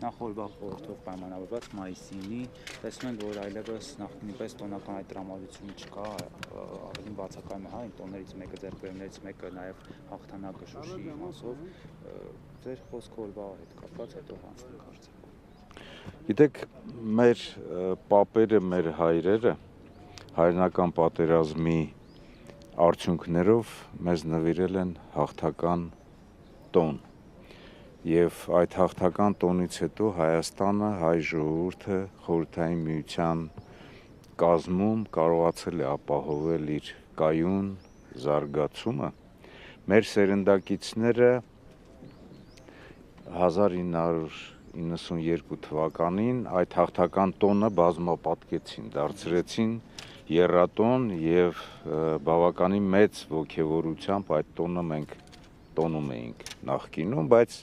Նախորդ խորհրդով պայմանավորված մայիսինի տեսնում ենք, որ այլևս նախնիպես տոնական այդ տրամադրությունը չկա, ավելի բացակայում է, այն տոներից մեկը ձեռքբերումներից մեկը նաև հաղթանակը Շուշիի մասով, ձեր խոսքը օրվա հետ կապված հետո հանցնենք հարցը։ Գիտեք, մեր պապերը, մեր հայրերը հայրենական պատերազմի արդյունքներով մեզ նվիրել են հաղթական տոն։ Եվ այդ հաղթական տոնից հետո Հայաստանը, հայ ժողովուրդը խորհրդային միության կազմում կարողացել է ապահովել իր կայուն զարգացումը։ Մեր սերնդակիցները 1992 թվականին այդ հաղթական տոնը բազմապատկեցին, դարձրեցին եռատոն եւ բավականին մեծ ոգևորությամբ այդ տոնը մենք տոնում էինք նախկինում, բայց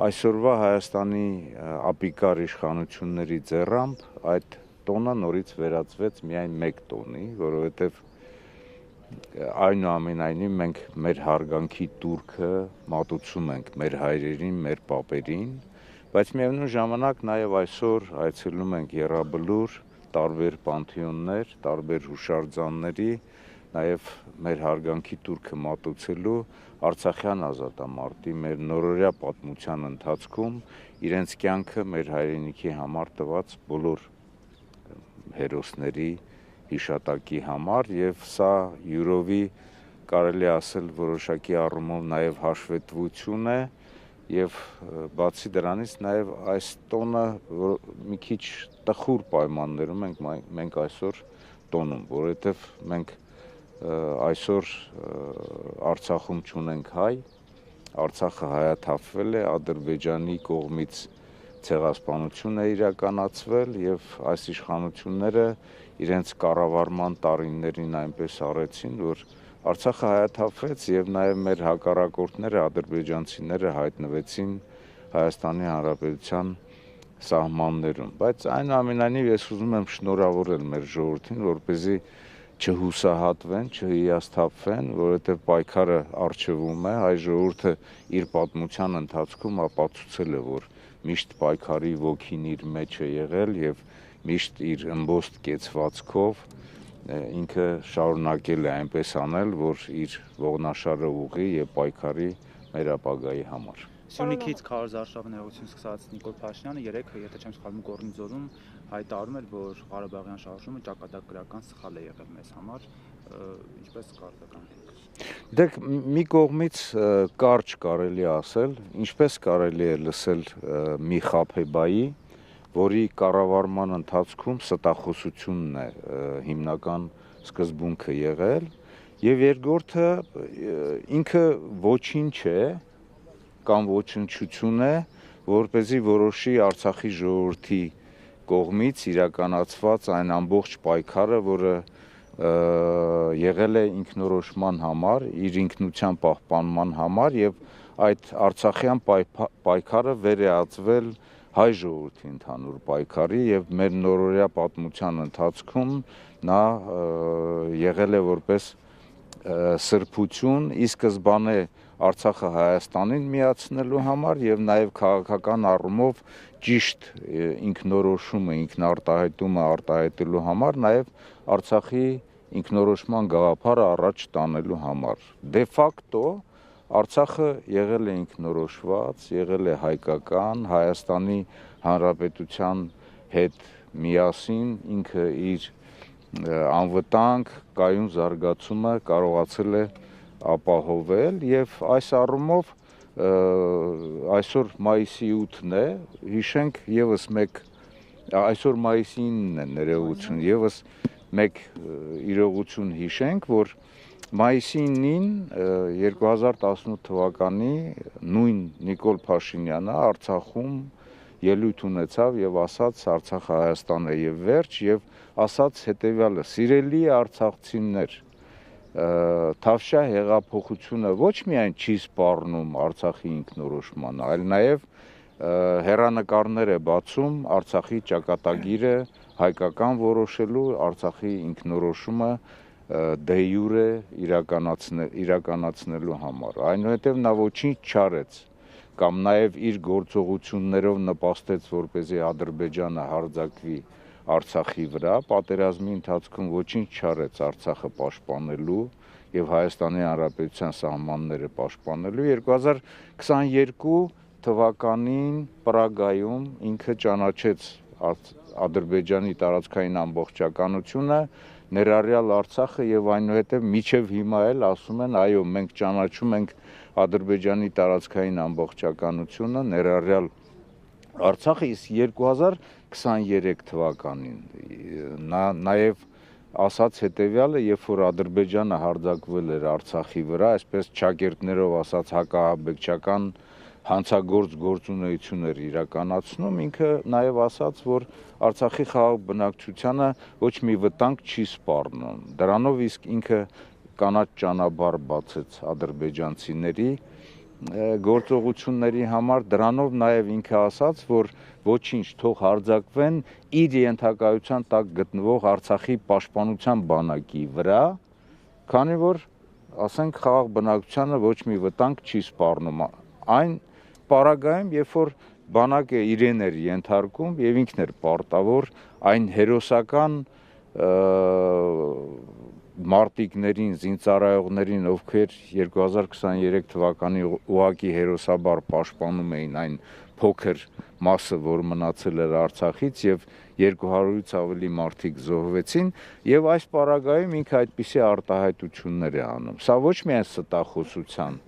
այսօրվա Հայաստանի ապիկար իշխանությունների ձեռամբ այդ տոնը նորից վերածվեց միայն մեկ տոնի, որովհետև այնուամենայնիվ մենք մեր հարգանքի տուրքը մատուցում ենք մեր հայրերին, մեր պապերին, բայց միևնույն ժամանակ նաև այսօր այցելում ենք Եռաբլուր, տարբեր պանթեոններ, տարբեր հուշարձանների, նաև մեր հարգանքի տուրքը մատուցելու Արցախյան ազատամարտի մեր նորօրյա պատմության ընթացքում իրենց կյանքը մեր հայրենիքի համար տված բոլոր հերոսների հիշատակի համար եւ սա յուրովի կարելի ասել որոշակի առումով նաև հաշվետվություն է եւ բացի դրանից նաև այս տոնը մի քիչ տխուր պայմաններում մենք այսօր տոնում, որովհետեւ մենք այսօր Արցախում չունենք հայ, Արցախը հայաթափվել է, Ադրբեջանի կողմից ցեղասպանություն է իրականացվել եւ այս իշխանությունները իրենց կառավարման տարիներին այնպես արեցին, որ Արցախը հայաթափվեց եւ նաեւ մեր հակառակորդները, ադրբեջանցիները հայտնվեցին Հայաստանի Հանրապետության սահմաններում, բայց այնուամենայնիվ ես ուզում եմ շնորհավորել մեր ժողովրդին, որպեսզի չհուսահատվեն, չհիասթափվեն, որովհետև պայքարը առջևում է, հայ ժողովուրդը իր պատմության ընթացքում ապացուցել է, որ միշտ պայքարի ոգին իր մեջ է եղել եւ միշտ իր ըմբոստ կեցվածքով ինքը շարունակել է այնպես անել, որ իր ողնաշարը ուղղի եւ պայքարի մեր ապագայի համար։ Սյունիքից քարոզարշավը ներողություն սկսած Նիկոլ Փաշինյանը երեկ, եթե չեմ սխալվում, Գոռնիձորում հայտարարում էր, որ Ղարաբաղյան շարժումը ճակատագրական սխալ է եղել մեզ համար, ինչպես կարտականք։ Դեք մի կողմից կարճ կարելի ասել, ինչպես կարելի է լսել մի խաբեբայի, որի կառավարման ընթացքում ստախոսությունն է հիմնական սկզբունքը եղել, եւ երկրորդը ինքը ոչինչ է կամ ոչնչություն է, որպեսզի որոշի Արցախի ժողովրդի կողմից իրականացված այն ամբողջ պայքարը, որը եղել է ինքնորոշման համար, իր ինքնության պահպանման համար եւ այդ արցախյան պայքարը վերեածվել հայ ժողովրդի ընդհանուր պայքարի եւ մեր նորօրյա պատմության ընթացքում նա եղել է որպես սրբություն, ի սկզբանե Արցախը Հայաստանին միացնելու համար եւ նաեւ քաղաքական առումով ճիշտ ինքնորոշումը, ինքնարտահայտումը արտահայտելու համար նաեւ Արցախի ինքնորոշման գաղափարը առաջ տանելու համար։ Դե ֆակտո Արցախը եղել է ինքնորոշված, եղել է հայկական, Հայաստանի Հանրապետության հետ միասին ինքը իր անվտանգ կայուն զարգացումը կարողացել է ապահովել եւ այս առումով այսօր մայիսի 8-ն է, հիշենք եւս մեկ այսօր մայիսի 9-ն է ներողություն, եւս մեկ իրողություն հիշենք, որ մայիսի 9-ին 2018 թվականի նույն Նիկոլ Փաշինյանը Արցախում ելույթ ունեցավ եւ ասաց Արցախը Հայաստան է եւ վերջ եւ ասաց հետեւյալը. սիրելի արցախցիներ, Թավշյա հեղափոխությունը ոչ միայն չի սպառնում Արցախի ինքնորոշմանը, այլ նաև հեռանկարներ է բացում Արցախի ճակատագիրը հայկական որոշելու, Արցախի ինքնորոշումը դե յուրե իրականացնելու համար։ Այնուհետև նա ոչինչ չարեց կամ նաև իր գործողություններով նպաստեց, որպեսզի Ադրբեջանը հարձակվի Արցախի վրա, պատերազմի ընթացքում ոչինչ չարեց Արցախը պաշտպանելու եւ Հայաստանի Հանրապետության սահմանները պաշտպանելու։ 2022 թվականին Պրագայում ինքը ճանաչեց Ադրբեջանի տարածքային ամբողջականությունը, ներառյալ Արցախը եւ այնուհետեւ միջև հիմա էլ ասում են, այո, մենք ճանաչում ենք Ադրբեջանի տարածքային ամբողջականությունը, ներառյալ Արցախը, իսկ 2023 թվականին նա նաեւ ասաց հետեւյալը, երբ որ Ադրբեջանը հարձակվել էր Արցախի վրա, այսպես ճակերտներով ասած հակահաբեկչական հանցագործ գործունեություններ իրականացնում, ինքը նաև ասաց, որ Արցախի խաղաղ բնակչությանը ոչ մի վտանգ չի սպառնում։ Դրանով իսկ ինքը կանաչ ճանապարհ բացեց ադրբեջանցիների գործողությունների համար, դրանով նաև ինքը ասաց, որ ոչինչ թող հարձակվեն իր ենթակայության տակ գտնվող Արցախի պաշտպանության բանակի վրա, քանի որ, ասենք, խաղաղ բնակչությանը ոչ մի վտանգ չի սպառնում։ Այն պարագայում, երբ որ բանակը իրեն էր ենթարկում եւ ինքն էր պարտավոր այն հերոսական մարտիկներին, զինծառայողներին, ովքեր 2023 թվականի ուղակի հերոսաբար պաշտպանում էին այն փոքր մասը, որ մնացել էր Արցախից եւ 200-ից ավելի մարդիկ զոհվեցին եւ այս պարագայում ինքը այդպիսի արտահայտություններ է անում։ Սա ոչ միայն ստախոսության,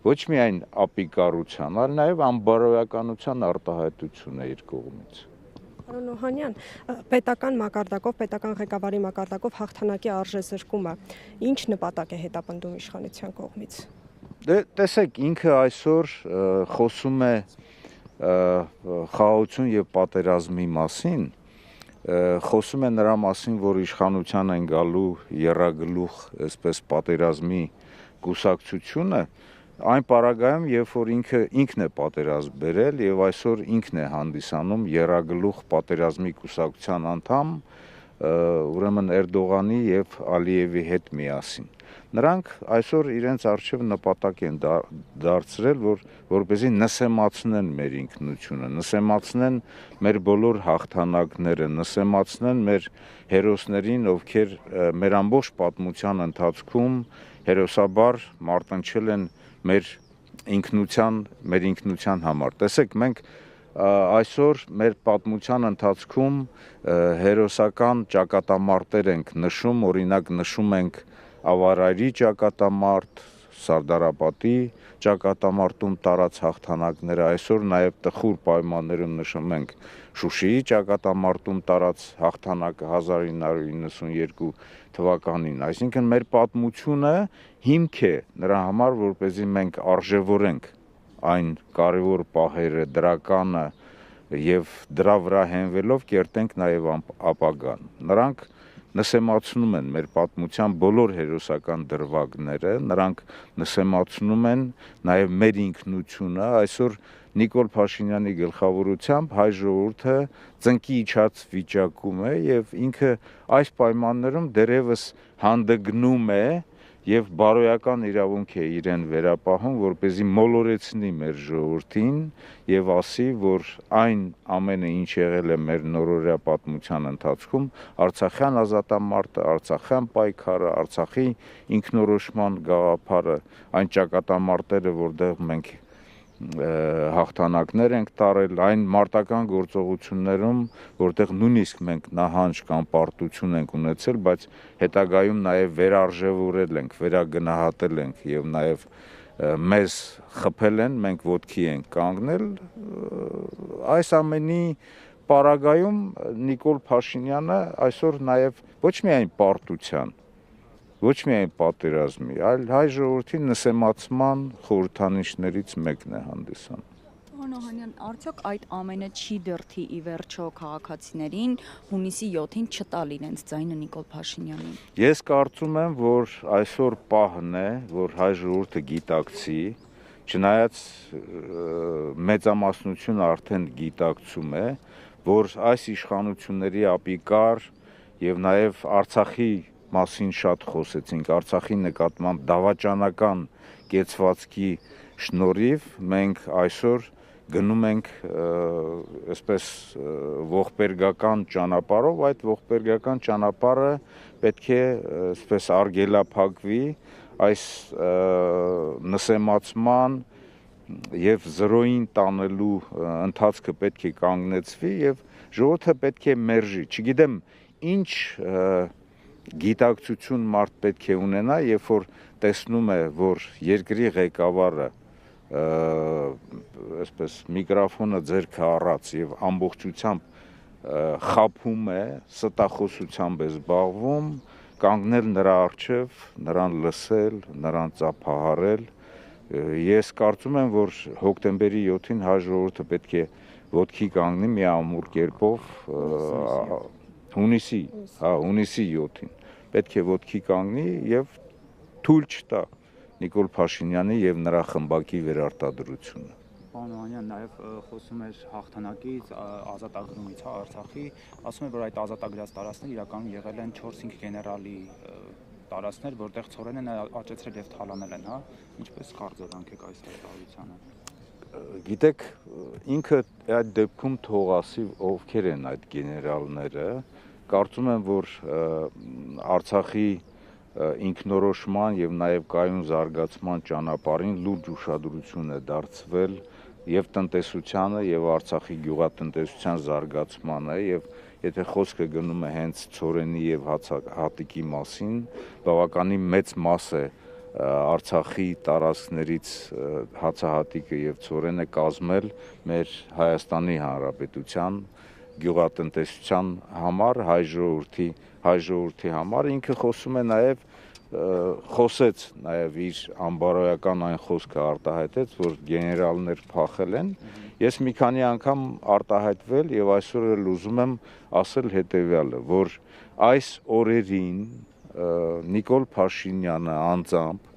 ոչ միայն ապիկարության, այլ նաև անբարոյականության արտահայտություն է իր կողմից։ Պարոն Օհանյան, պետական մակարդակով, պետական ղեկավարի մակարդակով հաղթանակի արժեզրկումը ինչ նպատակ է հետապնդում իշխանության կողմից։ Դե տեսեք, ինքը այսօր խոսում է խաղաղություն եւ պատերազմի մասին, խոսում է նրա մասին, որ իշխանության են գալու եռագլուխ, այսպես պատերազմի կուսակցությունը, այն պարագայում, երբ որ ինքն է պատերազմ բերել եւ այսօր ինքն է հանդիսանում եռագլուխ պատերազմի կուսակցության անդամ, ուրեմն Էրդողանի եւ Ալիևի հետ միասին։ Նրանք այսօր իրենց արժեվ նպատակ են դարձրել, որպեսզի նսեմացնեն մեր ինքնությունը, նսեմացնեն մեր բոլոր հաղթանակները, նսեմացնեն մեր հերոսներին, ովքեր մեր ամբողջ պատմության ընթացքում հերոսաբար մարտնչել են մեր ինքնության համար։ Տեսեք, մենք այսօր մեր պատմության ընթացքում հերոսական ճակատամարտեր ենք նշում, օրինակ նշում ենք Ավարայրի ճակատամարտ, Սարդարապատի ճակատամարտում տարած հաղթանակները, այսօր նաև տխուր պայմաններում նշում ենք Շուշիի ճակատամարտում տարած հաղթանակը 1992 թվականին, այսինքն մեր պատմությունը հիմք է նրա համար, որպեսզի մենք արժևորենք այն կարևոր պահերը, դրականը եւ դրա վրա հենվելով կերտենք նաեւ ապագան։ Նրանք նսեմացնում են մեր պատմության բոլոր հերոսական դրվագները, նրանք նսեմացնում են նաեւ մեր ինքնությունը, այսօր Նիկոլ Փաշինյանի գլխավորությամբ հայ ժողովուրդը ծնկի իջած վիճակում է եւ ինքը այս պայմաններում դերևս հանդգնում է եւ բարոյական իրավունք է իրեն վերապահում, որպեսզի մոլորեցնի մեր ժողովրդին եւ ասի, որ այն ամենը, ինչ եղել է մեր նորօրյա պատմության ընթացքում, Արցախյան ազատամարտը, Արցախյան պայքարը, Արցախի ինքնորոշման գաղափարը, այն ճակատամարտերը, որտեղ մենք հաղթանակներ ենք տարել, այն մարտական գործողություններում, որտեղ նույնիսկ մենք նահանջ կամ պարտություն ենք ունեցել, բայց հետագայում նաև վերարժևորել ենք, վերագնահատել ենք եւ նաև մեզ խփել են, մենք ոտքի ենք կանգնել, այս ամենի պարագայում Նիկոլ Փաշինյանը այսօր նաև ոչ միայն պարտության, ոչ միայն պատերազմի, այլ հայ ժողովրդի նսեմացման խորհրդանիշներից մեկն է հանդիսանում։ Պարոն Օհանյան, արդյոք այդ ամենը չի դրդի ի վերջո քաղաքացիներին հունիսի 7-ին չտալ իրենց ձայնը Նիկոլ Փաշինյանին։ Ես կարծում եմ, որ այսօր պահն է, որ հայ ժողովուրդը գիտակցի, չնայած մեծամասնությունը արդեն գիտակցում է, որ այս իշխանությունների ապիկար եւ նաեւ Արցախի մասին շատ խոսեցինք, Արցախի նկատմամբ դավաճանական կեցվածքի շնորհիվ մենք այսօր գնում ենք այսպես ողբերգական ճանապարհով, այդ ողբերգական ճանապարհը պետք է այսպես արգելափակվի այս նսեմացման եւ զրոյին տանելու ընթացքը պետք է կանգնեցվի եւ ժողովուրդը պետք է մերժի։ Չգիտեմ ինչ գիտակցություն մարդ պետք է ունենա, երբ որ տեսնում է, որ երկրի ղեկավարը այսպես միկրոֆոնը ձեռքը առած եւ ամբողջությամբ խափում է, ստախոսությամբ է զբաղվում, կանգնել նրա առջև, նրան լսել, նրան ծափահարել։ Ես կարծում եմ, որ հոկտեմբերի 7-ին հայ ժողովուրդը պետք է ոտքի կանգնի մի ամուր կերպով հունիսի 7-ին պետք է ոտքի կանգնի եւ թույլ չտա Նիկոլ Փաշինյանի եւ նրա խմբակի վերարտադրությունը։ Պարոն Օհանյան նաև խոսում էր հաղթանակից, ազատագրումից, Արցախի, ասում է, որ այդ ազատագրած տարածքները իրականում եղել են 4-5 գեներալի տարածքներ, որտեղ ցորենն աճեցրել եւ թալանել են, հա։ Ինչպես կարծեքանք եք այս տարածությանը։ Գիտեք, ինքը այդ դեպքում թողասի ովքեր են այդ գեներալները, կարծում եմ, որ Արցախի ինքնորոշման եւ նաեւ կայուն զարգացման ճանապարհին լուրջ ուշադրություն է դարձվել եւ տնտեսությանը եւ Արցախի գյուղատնտեսության զարգացմանը եւ եթե խոսքը գնում է հենց ցորենի եւ հատիկի մասին, բավականին մեծ մաս է Արցախի տարածքներից հացահատիկը եւ ցորենը կազմել մեր Հայաստանի Հանրապետության գյուղատնտեսության համար, հայ ժողովրդի համար, ինքը խոսում է նաև խոսեց նաև իր անբարոյական այն խոսքը արտահայտեց, որ գեներալներ փախել են։ Ես մի քանի անգամ արտահայտվել եւ այսօր էլ ուզում եմ ասել հետեւյալը, որ այս օրերին Նիկոլ Փաշինյանը անձամբ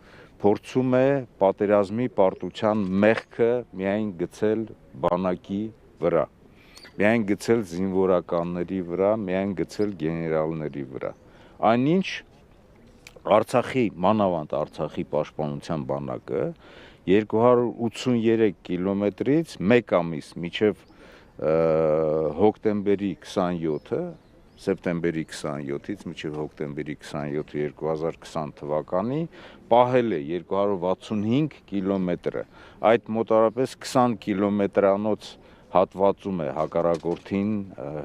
փորձում է պատերազմի պարտության մեղքը միայն գցել բանակի վրա, միայն գցել զինվորականների վրա, միայն գցել գեներալների վրա։ Այնինչ Արցախի, մանավանդ Արցախի պաշտպանության բանակը 283 կիլոմետրից մեկ ամիս մինչև հոկտեմբերի 27-ը, սեպտեմբերի 27-ից մինչև հոկտեմբերի 27-ը 2020 թվականի պահել է 265 կիլոմետրը, այդ մոտավորապես 20 կիլոմետրանոց հատվածում է հակառակորդին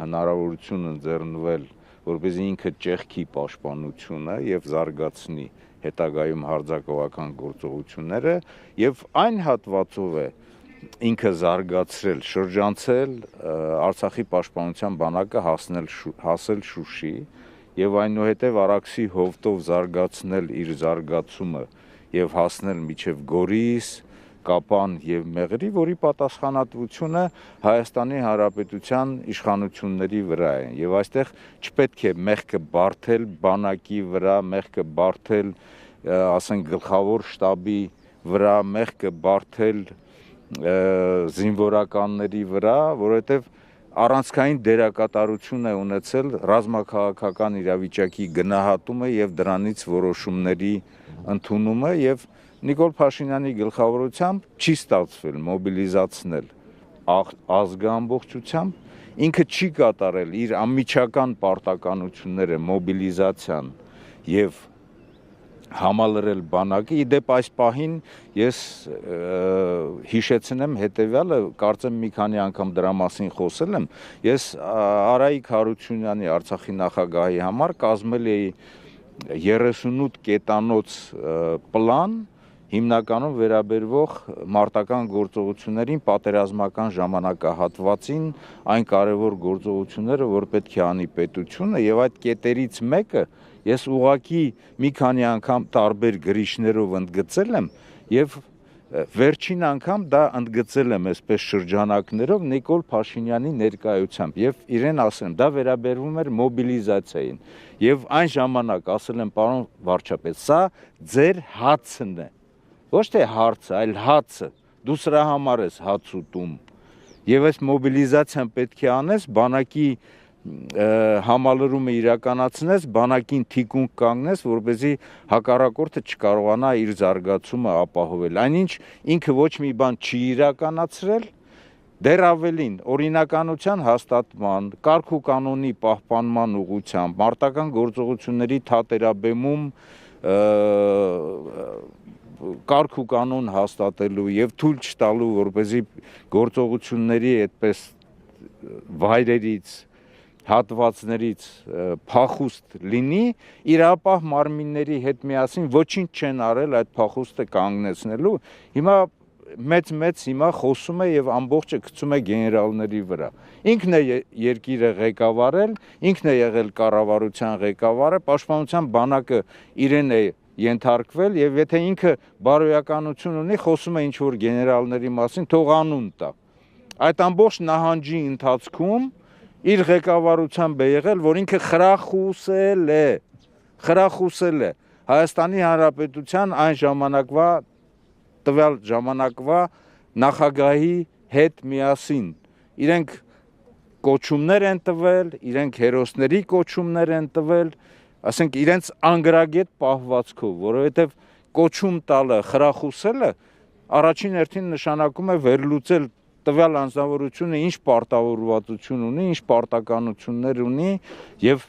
հնարավորություն ընձեռնվել, որպեսզի ինքը ճեղքի պաշտպանությունը եւ զարգացնի հետագայում հարձակողական գործողությունները եւ այն հատվածով է ինքը զարգացրել, շրջանցել Արցախի պաշտպանության բանակը հասել Շուշի եւ այնուհետեւ Արաքսի հովտով զարգացնել իր զարգացումը եւ հասնել մինչեւ Գորիս, Կապան եւ Մեղրի, որի պատասխանատվությունը Հայաստանի Հանրապետության իշխանությունների վրա է եւ այստեղ չպետք է մեղքը բարթել բանակի վրա, մեղքը բարթել, ասենք գլխավոր շտաբի վրա, մեղքը բարթել զինվորականների վրա, որովհետեւ առանցքային դերակատարություն է ունեցել ռազմաքաղաքական իրավիճակի գնահատումը եւ դրանից որոշումների ընդունումը եւ Նիկոլ Փաշինյանի գլխավորությամբ չի ստացվել մոբիլիզացնել ազգը ամբողջությամբ, ինքը չի կատարել իր անմիջական պարտականությունները մոբիլիզացիան եւ համալրել բանակը։ Իդեպ այս պահին ես հիշեցնեմ հետեւյալը, կարծեմ մի քանի անգամ դրա մասին խոսել եմ, ես Արայիկ Հարությունյանի Արցախի նախագահի համար կազմել էի 38 կետանոց պլան, հիմնականում վերաբերվող մարտական գործողություններին, պատերազմական ժամանակահատվածին, այն կարևոր գործողությունները, որ պետք է անի պետությունը եւ այդ կետերից մեկը ես ուղղակի մի քանի անգամ տարբեր գրիչներով ընդգծել եմ եւ վերջին անգամ դա ընդգծել եմ այսպես շրջանակներով Նիկոլ Փաշինյանի ներկայությամբ եւ իրեն ասեմ, դա վերաբերվում էր մոբիլիզացիային եւ այն ժամանակ ասել եմ պարոն վարչապետ, սա ձեր հացն է, ոչ թե հարցը, այլ հացը, դու սրա համար ես հաց ուտում եւ այս մոբիլիզացիան պետք է անես, բանակի համալրումը իրականացնես, բանակին թիկունք կանգնես, որպեսզի հակառակորդը չկարողանա իր զարգացումը ապահովել։ Այնինչ ինքը ոչ մի բան չի իրականացրել, դեռ ավելին, օրինականության հաստատման, կարգ ու կանոնի պահպանման ուղղությամբ, մարտական գործողությունների թատերաբեմում կարգ ու կանոն հաստատելու եւ թույլ չտալու, որպեսզի գործողությունների այդպես վայրերից հատվածներից փախուստ լինի, իրապահ մարմինների հետ միասին ոչինչ չեն արել այդ փախուստը կանգնեցնելու։ Հիմա մեծ հիմա խոսում է եւ ամբողջը գցում է գեներալների վրա։ Ինքն է երկիրը ղեկավարել, ինքն է եղել կառավարության ղեկավարը, պաշտպանության բանակը իրեն է ենթարկվել եւ եթե ինքը բարոյականություն ունի, խոսում է ինչ որ գեներալների մասին, թող անուն տա։ Այդ ամբողջ նահանջի ընթացքում իր ղեկավարությամբ է եղել, որ ինքը խրախուսել է Հայաստանի Հանրապետության այն ժամանակվա տվյալ ժամանակվա նախագահի հետ միասին։ Իրենք կոչումներ են տվել, իրենք հերոսների կոչումներ են տվել, ասենք իրենց անգրագետ պահվածքով, որովհետև կոչում տալը, խրախուսելը առաջին հերթին նշանակում է վերլուծել տվյալ անձնավորությունը ինչ պարտավորվածություն ունի, ինչ պարտականություններ ունի եւ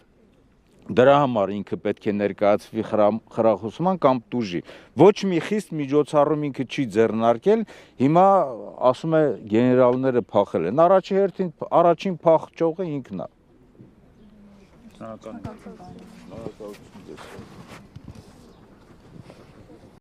դրա համար ինքը պետք է ներկայացվի խրախուսման կամ տուժի։ Ոչ մի խիստ միջոցառում ինքը չի ձեռնարկել, հիմա ասում է գեներալները փախել են։ Առաջին փախչողը ինքն է։ Շնորհակալ եմ։